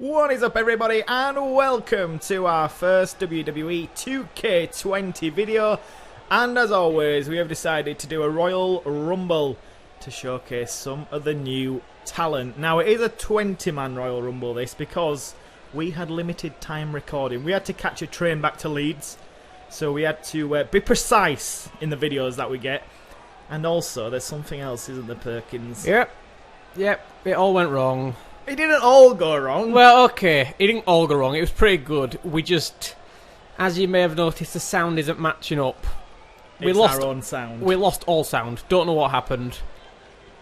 What is up, everybody, and welcome to our first WWE 2K20 video. And as always, we have decided to do a Royal Rumble to showcase some of the new talent. Now, it is a 20-man Royal Rumble, this, because we had limited time recording. We had to catch a train back to Leeds, so we had to be precise in the videos that we get. And also, there's something else, isn't there, Perkins? Yep, it all went wrong. It didn't all go wrong. Well, okay, it didn't all go wrong. It was pretty good. We just, as you may have noticed, the sound isn't matching up. We lost our own sound. We lost all sound. Don't know what happened.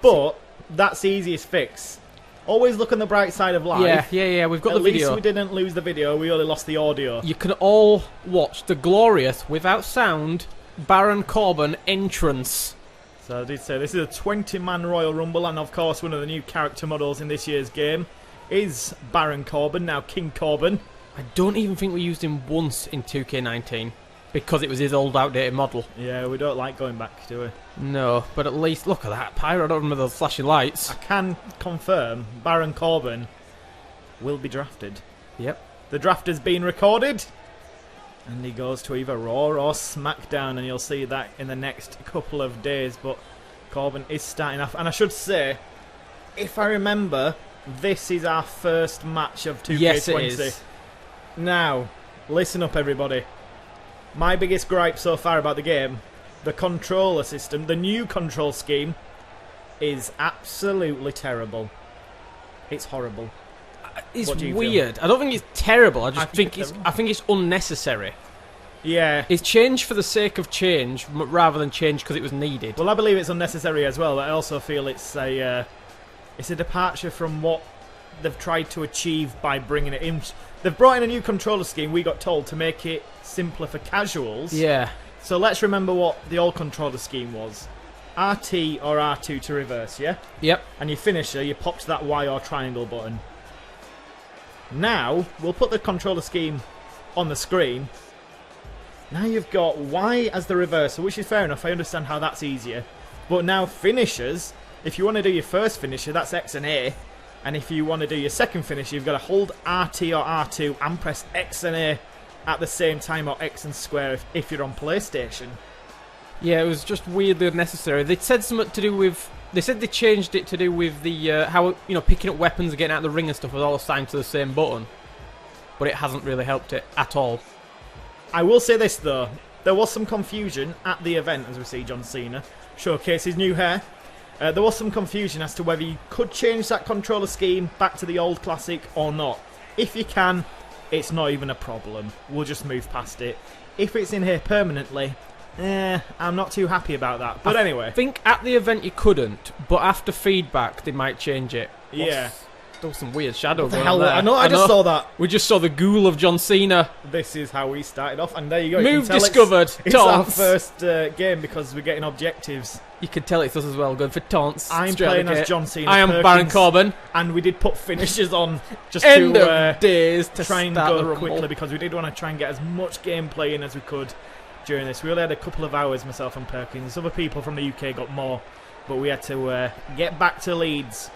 But that's the easiest fix. Always look on the bright side of life. Yeah. We've got the video. At least we didn't lose the video. We only lost the audio. You can all watch the glorious, without sound, Baron Corbin entrance. So I did say this is a 20-man Royal Rumble, and of course one of the new character models in this year's game is Baron Corbin, now King Corbin. I don't even think we used him once in 2K19 because it was his old outdated model. Yeah, we don't like going back, do we? No, but at least look at that pyro. I don't remember those flashing lights. I can confirm Baron Corbin will be drafted. Yep. The draft has been recorded. And he goes to either Raw or SmackDown, and you'll see that in the next couple of days. But Corbin is starting off. And I should say, if I remember, this is our first match of 2K20. Yes, it is. Now, listen up, everybody. My biggest gripe so far about the game, the controller system, the new control scheme, is absolutely terrible. It's horrible. It's weird. I don't think it's terrible. I think it's unnecessary. Yeah. It's change for the sake of change rather than change because it was needed. Well, I believe it's unnecessary as well. I also feel it's a departure from what they've tried to achieve by bringing it in. They've brought in a new controller scheme, we got told, to make it simpler for casuals. Yeah. So let's remember what the old controller scheme was. RT or R2 to reverse, yeah? Yep. And your finisher, you popped that Y or triangle button. Now, we'll put the controller scheme on the screen. Now you've got Y as the reversal, which is fair enough. I understand how that's easier. But now finishers, if you want to do your first finisher, that's X and A. And if you want to do your second finisher, you've got to hold RT or R2 and press X and A at the same time, or X and square if you're on PlayStation. Yeah, it was just weirdly unnecessary. They said something to do with... They said they changed it to do with the how, you know, picking up weapons and getting out of the ring and stuff was all assigned to the same button. But it hasn't really helped it at all. I will say this, though. There was some confusion at the event, as we see John Cena showcase his new hair. There was some confusion as to whether you could change that controller scheme back to the old classic or not. If you can, it's not even a problem. We'll just move past it. If it's in here permanently... I'm not too happy about that. But anyway. I think at the event you couldn't, but after feedback they might change it. Yeah. There was some weird shadow What the going hell? on there. I know, I just saw that. We just saw the ghoul of John Cena. This is how we started off, and there you go. Move discovered. It's our first game because we're getting objectives. You can tell it's us as well, going for taunts. I'm playing as John Cena. I am Perkins, Baron Corbin. And we did put finishers on just End to of days to try and start the go Rumble. quickly, because we did want to try and get as much gameplay in as we could during this. We only had a couple of hours, myself and Perkins. Other people from the UK got more, but we had to get back to Leeds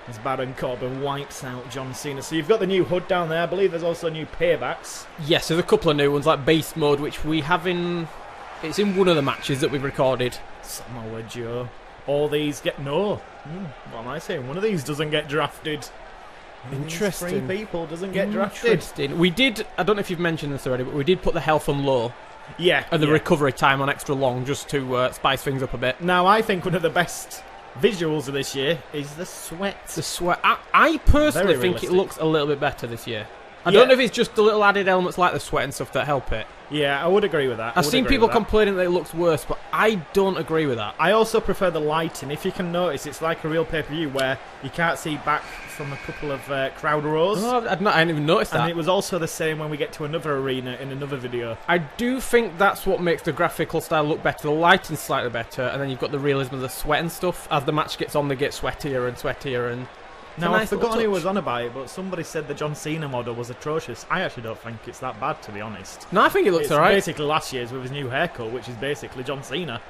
as Baron Corbin wipes out John Cena. So you've got the new HUD down there. I believe there's also new paybacks. Yes, there's a couple of new ones like Beast Mode, which we have in... It's in one of the matches that we've recorded. Samoa Joe. All these get... No. What am I saying? One of these doesn't get drafted. Interesting. 3 people doesn't get drafted. Interesting. We did... I don't know if you've mentioned this already, but we did put the health on low. Yeah. And the recovery time on extra long, just to spice things up a bit. Now, I think one of the best visuals of this year is the sweat. The sweat. I personally think it looks a little bit better this year. I don't know if it's just the little added elements like the sweat and stuff that help it. Yeah, I would agree with that. I've seen people complaining that it looks worse, but I don't agree with that. I also prefer the lighting. If you can notice, it's like a real pay-per-view where you can't see back from a couple of crowd rows. Oh, I didn't even notice that. And it was also the same when we get to another arena in another video. I do think that's what makes the graphical style look better. The lighting's slightly better, and then you've got the realism of the sweat and stuff. As the match gets on, they get sweatier and sweatier and... Now, I've forgotten who was on about it, but somebody said the John Cena model was atrocious. I actually don't think it's that bad, to be honest. No, I think it looks alright. It's basically last year's with his new haircut, which is basically John Cena.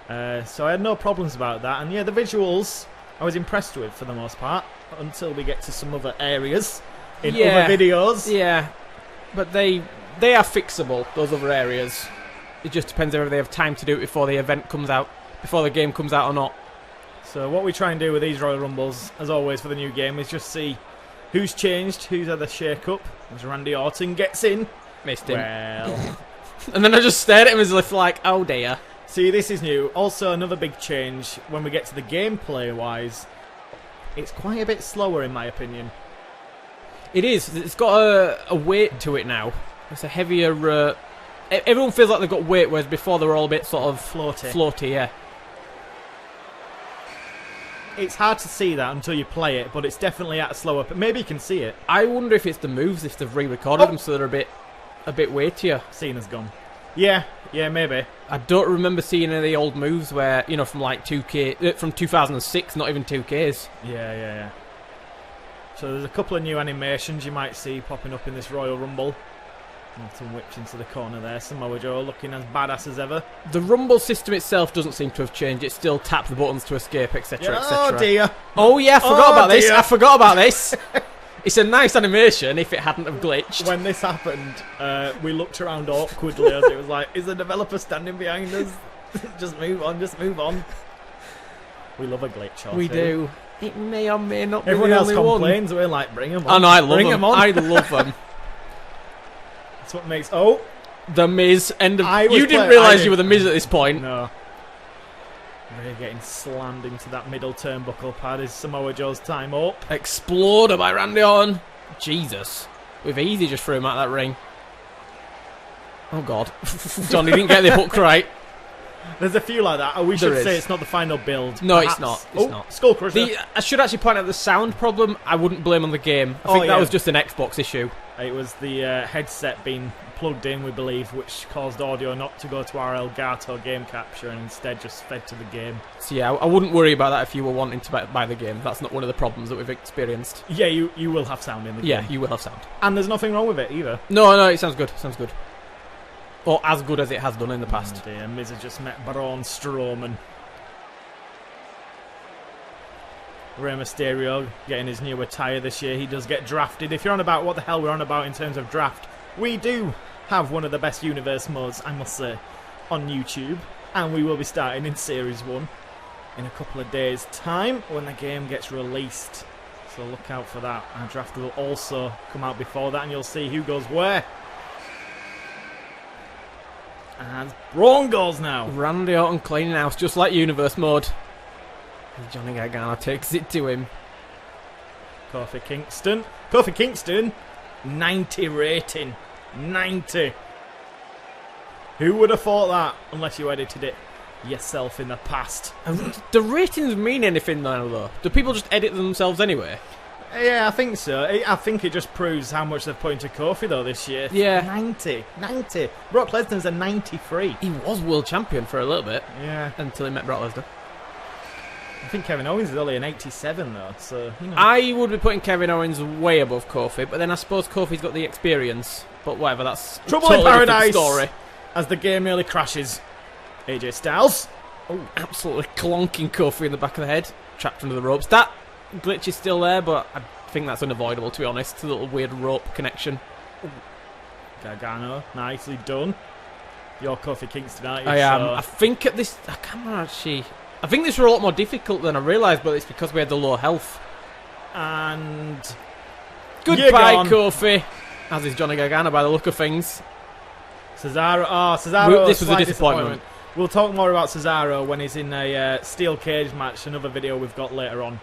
So I had no problems about that. And yeah, the visuals I was impressed with for the most part, until we get to some other areas. in other videos. Yeah, but they are fixable, those other areas. It just depends whether they have time to do it before the event comes out, before the game comes out or not. So what we try and do with these Royal Rumbles, as always for the new game, is just see who's changed, who's had the shake-up. As Randy Orton gets in. Missed him. Well. And then I just stared at him as if like, oh dear. See, this is new. Also, another big change when we get to the gameplay-wise. It's quite a bit slower, in my opinion. It is. It's got a weight to it now. It's a heavier... everyone feels like they've got weight, whereas before they were all a bit sort of... Floaty, yeah. It's hard to see that until you play it, but it's definitely at a slower... But maybe you can see it. I wonder if it's the moves, if they've re-recorded them so they're a bit weightier. Cena's gone. Yeah, maybe. I don't remember seeing any of the old moves where, you know, from like 2K... from 2006, not even 2Ks. Yeah. So there's a couple of new animations you might see popping up in this Royal Rumble. Some whipped into the corner there. Samoa Joe looking as badass as ever. The Rumble system itself doesn't seem to have changed. It's still tap the buttons to escape, etc, etc. Oh dear. Oh yeah, I forgot about this. It's a nice animation if it hadn't have glitched. When this happened, we looked around awkwardly as it was like, is the developer standing behind us? Just move on. We love a glitch. We do. It may or may not be Everyone the else only complains. one. We're like, bring them on. Oh no, I love them. On. I love them. That's what makes... Oh! The Miz. End of... You didn't realise you were the Miz at this point. No. We're getting slammed into that middle turnbuckle pad. Is Samoa Joe's time up? Exploder by Randy Orton. Jesus. We've easy just threw him out of that ring. Oh God. Johnny didn't get the hook right. There's a few like that. We should say it's not the final build. No, perhaps. it's not. It's not. Skull Crusher. I should actually point out the sound problem. I wouldn't blame on the game. I think that was just an Xbox issue. It was the headset being plugged in, we believe, which caused audio not to go to our Elgato game capture and instead just fed to the game. So yeah, I wouldn't worry about that if you were wanting to buy the game. That's not one of the problems that we've experienced. Yeah, you will have sound in the game. Yeah, you will have sound. And there's nothing wrong with it either. No, it sounds good. Sounds good. Or as good as it has done in the past. Oh dear, Miz has just met Braun Strowman. Rey Mysterio getting his new attire this year. He does get drafted. If you're on about what the hell we're on about in terms of draft, we do have one of the best universe modes, I must say, on YouTube. And we will be starting in Series 1 in a couple of days' time when the game gets released. So look out for that. Our draft will also come out before that and you'll see who goes where. And Braun goes now. Randy Orton cleaning house, just like Universe mode. And Johnny Gargano takes it to him. Kofi Kingston, 90 rating. 90. Who would have thought that, unless you edited it yourself in the past? Do ratings mean anything now, though? Do people just edit themselves anyway? Yeah, I think so. I think it just proves how much they've put into Kofi, though, this year. Yeah. 90. Brock Lesnar's a 93. He was world champion for a little bit. Yeah. Until he met Brock Lesnar. I think Kevin Owens is only an 87, though, so, you know. I would be putting Kevin Owens way above Kofi, but then I suppose Kofi's got the experience. But whatever, that's Trouble totally in Paradise story. As the game nearly crashes. AJ Styles. Oh, absolutely clonking Kofi in the back of the head. Trapped under the ropes. That glitch is still there, but I think that's unavoidable, to be honest. It's a little weird rope connection. Ooh. Gargano, nicely done. You're Kofi Kingston, aren't you? I am. I think at this... I can't remember actually... I think this was a lot more difficult than I realised, but it's because we had the low health. And... Goodbye, Kofi. As is Johnny Gargano by the look of things. Cesaro. This was a disappointment. We'll talk more about Cesaro when he's in a steel cage match, another video we've got later on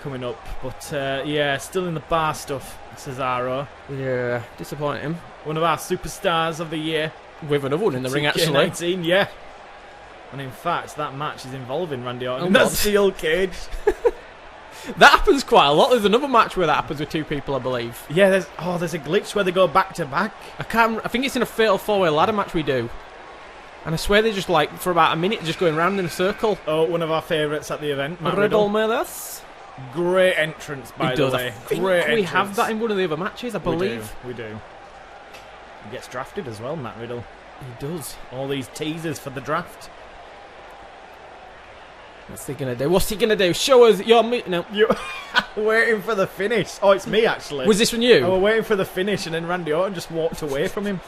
coming up. But yeah, still in the bar stuff, Cesaro. Yeah, disappointing. One of our superstars of the year. With another one in the ring, actually. 2K20, yeah. And in fact, that match is involving Randy Orton in that steel cage. That happens quite a lot. There's another match where that happens with two people, I believe. Yeah, there's a glitch where they go back to back. I think it's in a fatal four-way ladder match we do. And I swear they're just like, for about a minute, just going round in a circle. Oh, one of our favourites at the event, Matt Riddle. Great entrance, by the way. I think we have that in one of the other matches, I believe. We do. He gets drafted as well, Matt Riddle. He does. All these teasers for the draft. What's he gonna do? What's he gonna do? Show us your no. You're waiting for the finish. Oh, it's me actually. Was this from you? I was waiting for the finish, and then Randy Orton just walked away from him.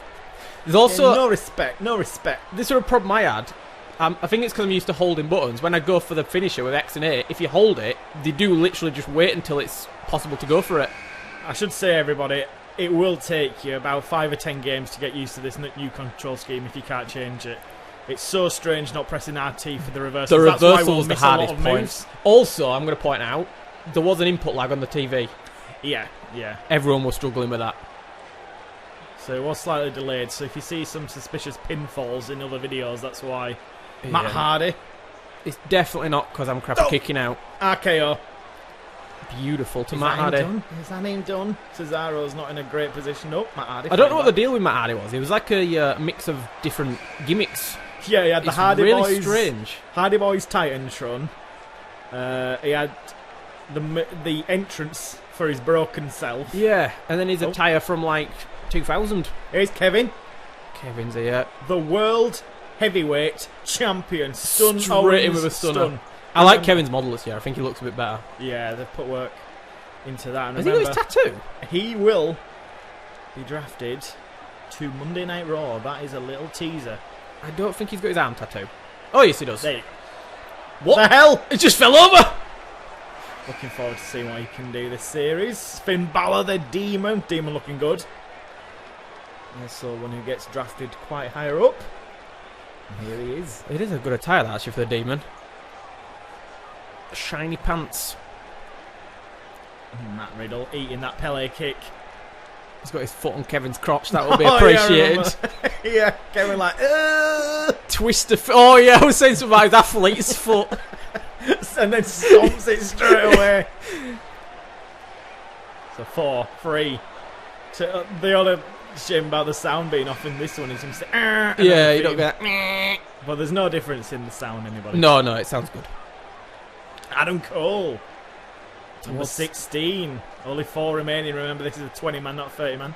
There's also Yeah, no respect. No respect. this is a problem I had. I think it's because I'm used to holding buttons. When I go for the finisher with X and A, if you hold it, they do literally just wait until it's possible to go for it. I should say, everybody, it will take you about 5 or 10 games to get used to this new control scheme if you can't change it. It's so strange not pressing RT for the reversals. The That's why reversal we'll was the miss a lot hardest of point. moves. Also, I'm going to point out, there was an input lag on the TV. Yeah, yeah. Everyone was struggling with that. So it was slightly delayed. So if you see some suspicious pinfalls in other videos, that's why. Matt Hardy. It's definitely not because I'm crap at kicking out. RKO. Beautiful to Is Matt that him Hardy. done? Is that him done? Cesaro's not in a great position. Nope, Matt Hardy. I don't know what the the deal with Matt Hardy was. It was like a mix of different gimmicks. Yeah, he had the It's Hardy really Boys. strange. Hardy Boys Titantron. He had the entrance for his broken self. Yeah, and then his attire from like 2000. Here's Kevin, Kevin's here. the world heavyweight champion. Straight in with a stunner. Stun. I like Kevin's model this year. I think he looks a bit better. Yeah, they've put work into that. And Has he got his tattoo? he will be drafted to Monday Night Raw. That is a little teaser. I don't think he's got his arm tattoo. Oh, yes, he does. There you go. What the hell? It just fell over! Looking forward to seeing what he can do this series. Finn Balor, the Demon. Demon looking good. Also one who gets drafted quite higher up. And here he is. It is a good attire, that, actually, for the Demon. Shiny pants. Matt Riddle eating that Pele kick. He's got his foot on Kevin's crotch. That will be Oh, appreciated. yeah, yeah, Kevin like, Twist of... Oh, yeah, I was saying something about his athlete's foot. and then stomps it straight away. So 4-3. So, the other shame about the sound being off in this one is him saying, Yeah, you don't get... but there's no difference in the sound, anybody. No, it sounds good. Adam Cole. Number 16. Only 4 remaining. Remember, this is a 20-man, not 30-man.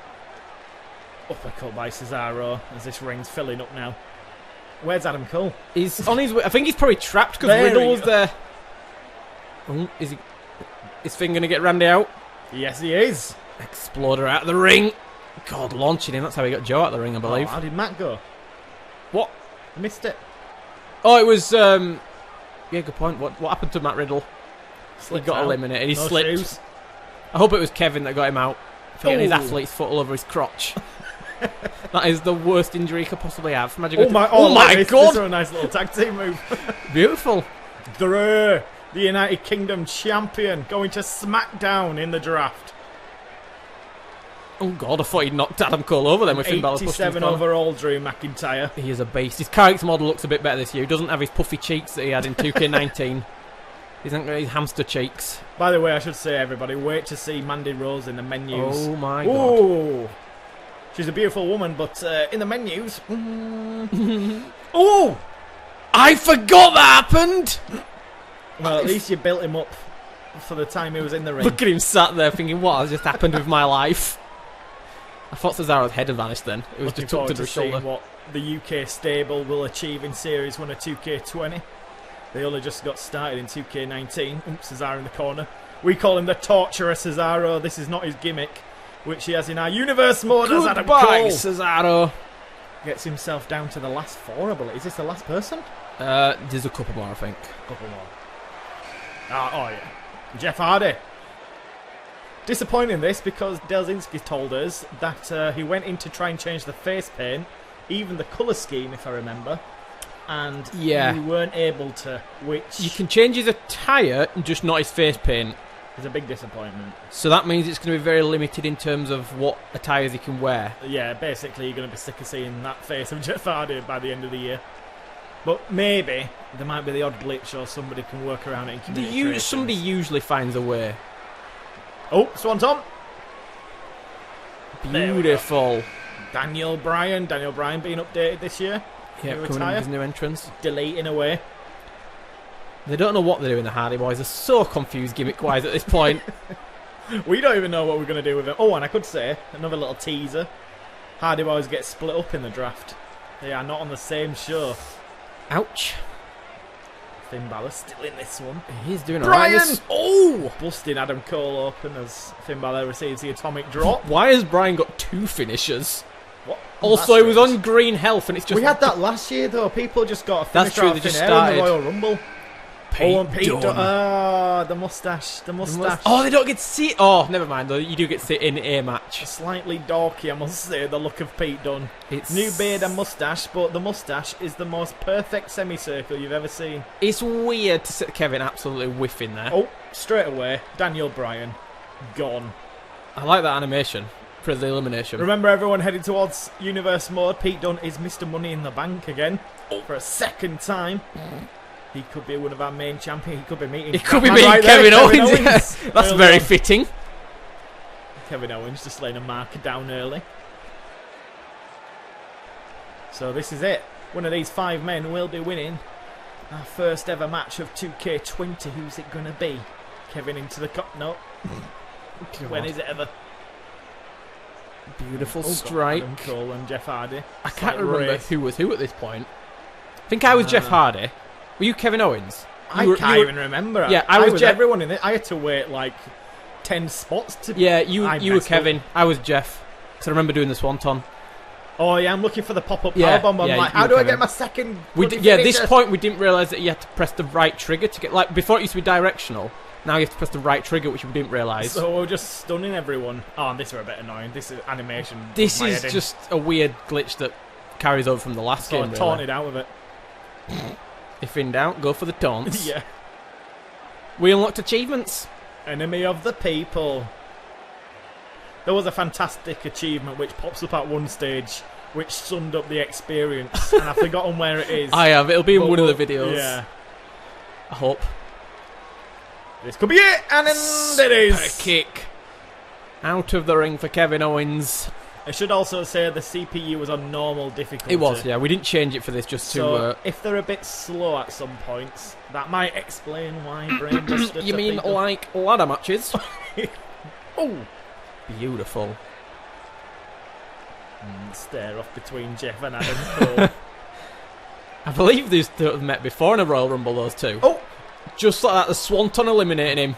Uppercut by Cesaro as this ring's filling up now. Where's Adam Cole? He's on his way. I think he's probably trapped because There Riddle he was go. there. Oh, is he? Is Finn going to get Randy out? Yes, he is. Exploder out of the ring. God, launching him. That's how he got Joe out of the ring, I believe. Oh, how did Matt go? What? I missed it. Oh, it was... Yeah, good point. What happened to Matt Riddle? Slipped He got out. eliminated. He No slipped. shoes. I hope it was Kevin that got him out for getting his Ooh. athlete's foot all over his crotch. That is the worst injury he could possibly have. Imagine Oh my, this, God! This is a nice little tag team move. Beautiful. Drew, the United Kingdom champion, going to SmackDown in the draft. Oh God, I thought he'd knocked Adam Cole over then with Finn Balor pushing his 87 corner. overall, Drew McIntyre. He is a beast. His character model looks a bit better this year. He doesn't have his puffy cheeks that he had in 2K19. He hasn't got his hamster cheeks. By the way, I should say, everybody, wait to see Mandy Rose in the menus. Oh my God. Ooh. She's a beautiful woman, but in the menus... Oh! I forgot that happened! Well, at least you built him up for the time he was in the ring. Look at him sat there thinking, what has just happened with my life? I thought Cesaro's head had vanished then. It was Looking just tucked forward under to his seeing shoulder. what the UK stable will achieve in Series 1 of 2K20. They only just got started in 2K19. Oops, Cesaro in the corner. We call him the Torturer Cesaro. This is not his gimmick, which he has in our universe mode as Adam Goodbye, Cole. Cesaro. Gets himself down to the last 4, I believe. Is this the last person? There's a couple more, I think. Couple more. Oh yeah. Jeff Hardy. Disappointing this because Delzinski told us that he went in to try and change the face paint, even the colour scheme, if I remember, and Yeah. we weren't able to, which You can change his attire, just not his face paint. is a big disappointment. So that means it's going to be very limited in terms of what attires he can wear. Yeah, basically you're going to be sick of seeing that face of Jeff Hardy by the end of the year. But maybe there might be the odd glitch or somebody can work around it in community creations. Somebody usually finds a way. Oh, Swanton. There we go. Beautiful. Daniel Bryan being updated this year. Yeah, New coming in attire. with his new entrance. Deleting away. They don't know what they're doing, the Hardy Boys. They're so confused gimmick-wise at this point. We don't even know what we're going to do with it. Oh, and I could say, another little teaser. Hardy Boys get split up in the draft. They are not on the same show. Ouch. Finn Balor still in this one. He's doing Brian! alright. Oh! Busting Adam Cole open as Finn Balor receives the atomic drop. Why has Brian got 2 finishers? What? Also, he was on green health, and it's just... We had that last year, though. People just got a That's finisher true, out they of just thin air in the started. Royal Rumble. Pete Dunne. Ah, the mustache. The mustache. Oh, they don't get to see it. Oh, never mind, though. You do get to see it in a match. Slightly dorky, I must say, the look of Pete Dunne. It's... New beard and mustache, but the mustache is the most perfect semicircle you've ever seen. It's weird to see Kevin absolutely whiffing there. Oh, straight away, Daniel Bryan. Gone. I like that animation for the elimination. Remember everyone heading towards Universe Mode. Pete Dunne is Mr. Money in the Bank again. For a second time. He could be one of our main champions. He could be meeting... It could be meeting Kevin Owens. Yes. That's Early very on. fitting. Kevin Owens just laying a marker down early. So this is it. One of these 5 men will be winning our first ever match of 2K20. Who's it going to be? Kevin into the cup. No. When is it ever? Beautiful God, strike. Adam Cole and Jeff Hardy. I can't Slight remember race. who was who at this point. I think I was Jeff Hardy. Were you Kevin Owens? I You were- can't you were- even remember. Yeah, I I was was Jeff- everyone in it. I had to wait like 10 spots to... Yeah, you were messed up. Kevin. I was Jeff. Because I remember doing the Swanton. Oh yeah, I'm looking for the pop-up Yeah, powerbomb. I'm yeah, like, you how were do I Kevin. get my second... We bloody yeah, this finisher? point we didn't realise that you had to press the right trigger to get... Like, before it used to be directional. Now you have to press the right trigger, which we didn't realise. So we're just stunning everyone. Oh, and this are a bit annoying. This is animation. This my is head in. just a weird glitch that carries over from the last sort game, of really. taunted out of it. If in doubt, go for the taunts. Yeah. We unlocked achievements. Enemy of the people. There was a fantastic achievement which pops up at one stage, which summed up the experience, and I've forgotten where it is. I have. It'll be in But one of the we'll- videos. Yeah. I hope. This could be it, and it is. Per kick. Out of the ring for Kevin Owens. I should also say the CPU was on normal difficulty. It was, yeah. We didn't change it for this just So to... if they're a bit slow at some points, that might explain why Brainbuster. you mean like ladder matches? Oh, beautiful. Stare off between Jeff and Adam Cole. I believe these two have met before in a Royal Rumble, those two. Oh! Just like that, the Swanton eliminating him.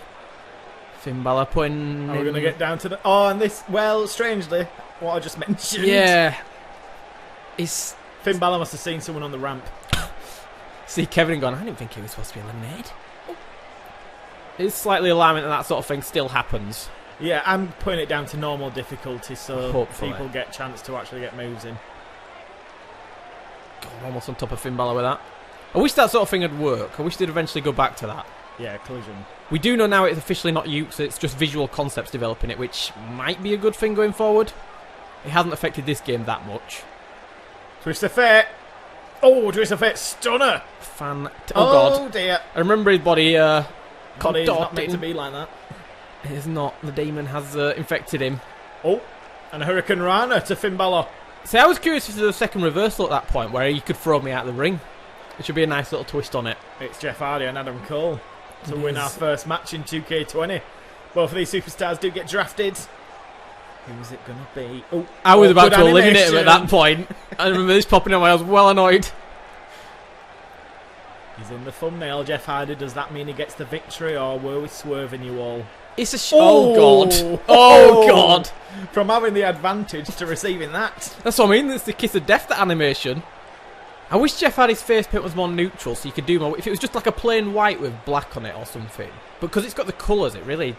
Finn Balor putting... Are we going to get down to the... Oh, and this... Well, strangely, what I just mentioned. Yeah. It's... Finn Balor must have seen someone on the ramp. See Kevin and gone, I didn't think he was supposed to be eliminated. It's slightly alarming that sort of thing still happens. Yeah, I'm putting it down to normal difficulty so Hopefully. people get a chance to actually get moves in. God, almost on top of Finn Balor with that. I wish that sort of thing would work. I wish they'd eventually go back to that. Yeah, collision. We do know now it's officially not used, so it's just visual concepts developing it, which might be a good thing going forward. It hasn't affected this game that much. Twist of fate. Oh, twist of fate. Stunner. Oh, Oh, God. dear. I remember his body Body is not meant contorting. to be like that. It is not. The demon has infected him. Oh, and a Hurricane Rana to Finn Balor. See, I was curious if there was a second reversal at that point where he could throw me out of the ring. It should be a nice little twist on it. It's Jeff Hardy and Adam Cole to It win is. our first match in 2K20. Both of these superstars do get drafted. Who's it going to be? Oh, I was about good to eliminate him at animation. that point. I remember this popping up when I was well annoyed. He's in the thumbnail. Jeff Hardy. Does that mean he gets the victory, or were we swerving you all? It's a oh God. Oh God. From having the advantage to receiving that. That's what I mean. It's the kiss of death, that animation. I wish Jeff Hardy's face paint was more neutral so you could do more. If it was just like a plain white with black on it or something. But because it's got the colours, it really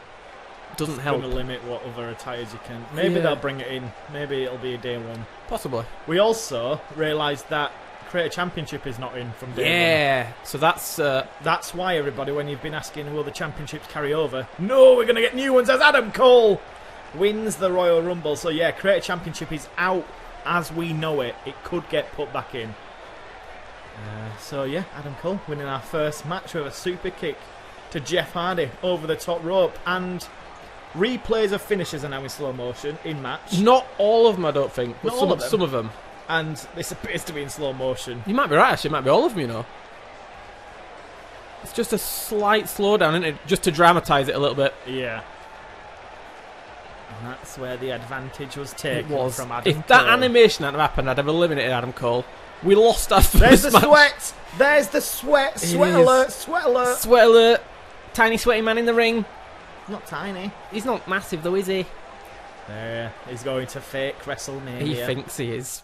doesn't help. Going to limit what other attires you can. Maybe Yeah. they'll bring it in. Maybe it'll be a day one. Possibly. We also realised that Creator Championship is not in from day one. Yeah. So that's... That's why, everybody, when you've been asking will the championships carry over, no, we're going to get new ones as Adam Cole wins the Royal Rumble. So yeah, Creator Championship is out as we know it. It could get put back in. So yeah, Adam Cole winning our first match with a super kick to Jeff Hardy over the top rope, and replays of finishes are now in slow motion in match, not all of them, I don't think. But Not all of them. some of them. and this appears to be in slow motion. You might be right, actually. It might be all of them, you know. It's just a slight slowdown, isn't it? Just to dramatise it a little bit. Yeah. And that's where the advantage was taken It was. from Adam If that Cole. animation hadn't happened, I'd have eliminated Adam Cole. We lost our first There's the match. sweat. There's the sweat. Sweat alert. Sweat alert. Sweat alert. Tiny sweaty man in the ring. Not tiny. He's not massive though, is he? There. He's going to fake WrestleMania. He thinks he is.